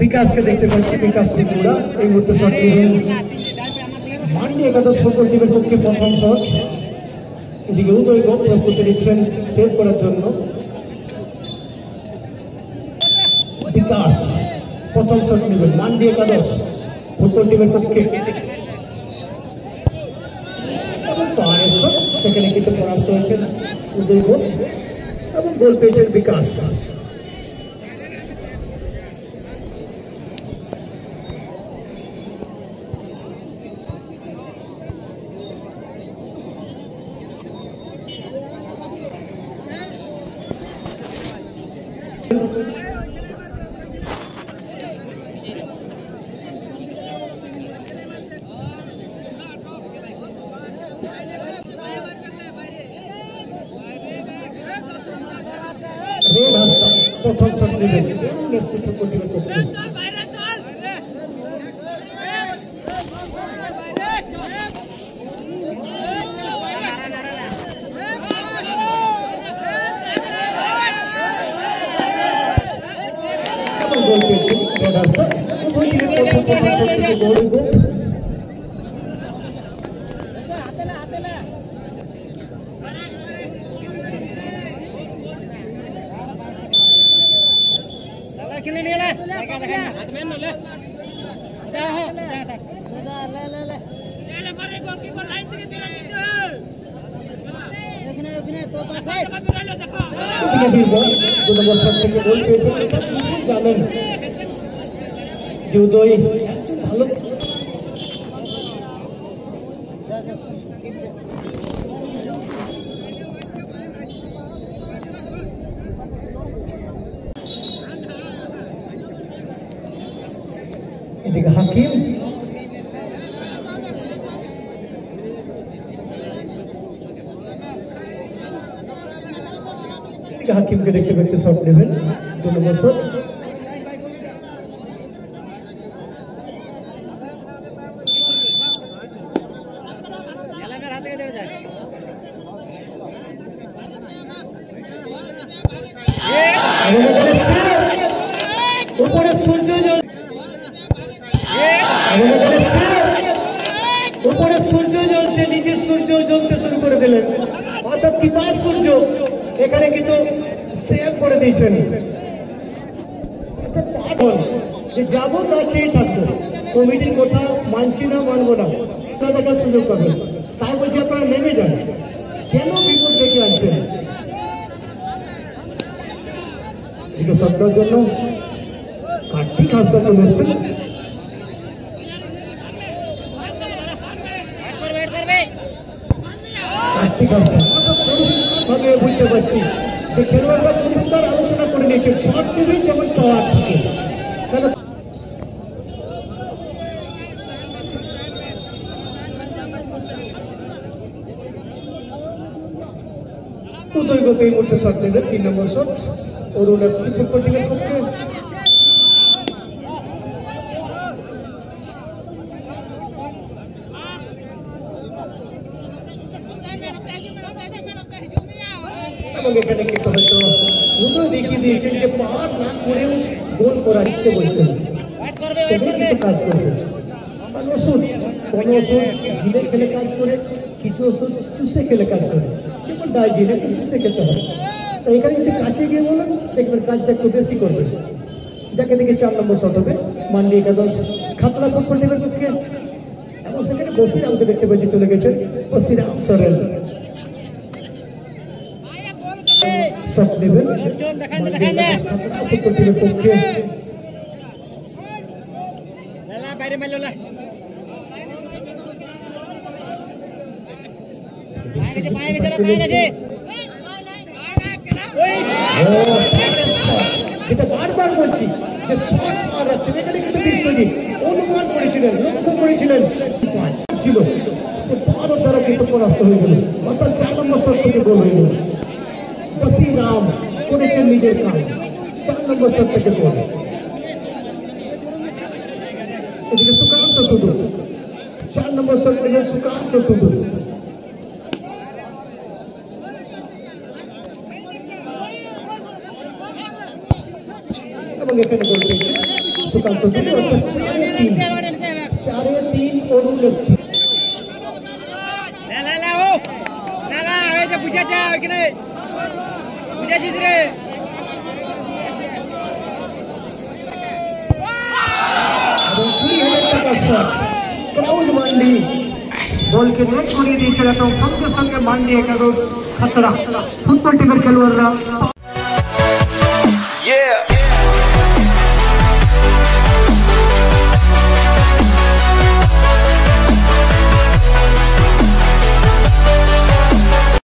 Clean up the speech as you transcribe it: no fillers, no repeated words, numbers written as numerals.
বিকাশকে দেখতে পাচ্ছি, বিকাশ ত্রিপুরা এই মুহূর্তে শট নেবেন মান্ডি একাদশ ফুটবল টিমের পক্ষে প্রথম শট। এদিকে উদয় গোপ প্রস্তুতি নিচ্ছেন সেভ করার জন্য। বিকাশ প্রথম শট নেবেন মান্ডি একাদশ ফুটবল টিমের পক্ষে, সেখানে কিন্তু পরাস্ত হয়েছেন উদয় গোপ এবং গোল পেয়েছেন বিকাশ। প্রথম শট নেবেন গোল পেয়েছেন রেড হাস্টার। প্রথম শট থেকে গোল জানেন যে উদয় ভালো এদিকে হাকিম হাকিমকে দেখতে পাচ্ছে শট নেবেন 2 নম্বর শট। উপরে সূর্য জ্বলছে, নিচে সূর্য জ্বলতে শুরু করে দিলেন, অর্থাৎ কিতাব সূর্য এখানে কিন্তু সেভ করে দিয়েছেন। যে যাবো তা চেয়ে থাকবো, কমিটির কথা মানছি না মানবো না, দেখার সুযোগ পাবেন। তাই বলছি আপনারা নেমে যান, কেন বিপদ ডেকে আনছেন? সপ্তাহের জন্য কার্তিক হাসপাতাল চলে এসছেন। কার্তিক হাসপাতাল বুঝতে পারছি যে খেলোয়াড়রা পরিষ্কার আলোচনা করে নিয়েছেন, শট নেবেন যেমন পাওয়ার থাকে। উদয় গোপ এই মুহূর্তে শট নেবেন 3 নম্বর শট অরুণ এফসি ফুটবল টিমের পক্ষে। এবং এখানে কিন্তু হয়তো উদয় দেখিয়ে দিয়েছেন যে পার না করেও গোল করা দিতে বলছেন, কিন্তু কাজ করবে। ওষুধ কোন ওষুধ গিলে খেলে কাজ করে, কিছু ওষুধ চুষে খেলে কাজ করে, যেমন ডায়াবেটিস চুষে খেতে হবে। তো এখানে যদি কাছে গিয়ে বলেন দেখবেন কাজটা একটু বেশি করবে। যাকে দেখে 4 নম্বর শট হবে মান্ডি একাদশ খাতড়া ফুটবল টিমের পক্ষে। এবং সেখানে বসিরামকে দেখতে পাচ্ছি চলে গেছেন, বসিরাম সরেল শট নেবেন ফুটবল টিমের পক্ষে। এটা বারবার বলছি যে শট মার রাখতেন, এখানে কিন্তু বিশ্বজিৎ অনুমান করেছিলেন, লক্ষ্য করেছিলেন ছিল, বারো দ্বারা কিন্তু পরাস্ত হয়ে গেল, অর্থাৎ 4 নম্বর শট থেকে গোল হয়ে গেল। বসিরাম করেছেন নিজের কাজ, 4 নম্বর শট থেকে গোল। এদিকে সুকান্ত টুডু 4 নম্বর শট থেকে সুকান্ত টুডু। এবং এখানে গোল পেয়েছে সুকান্ত দিল অর্থাৎ 4-3 অনুলক্ষী क्राउड मांडी बॉल के नेट करिए दिए तो संगे संगे मांडी खतरा फुटबॉल टीम खेलुआरा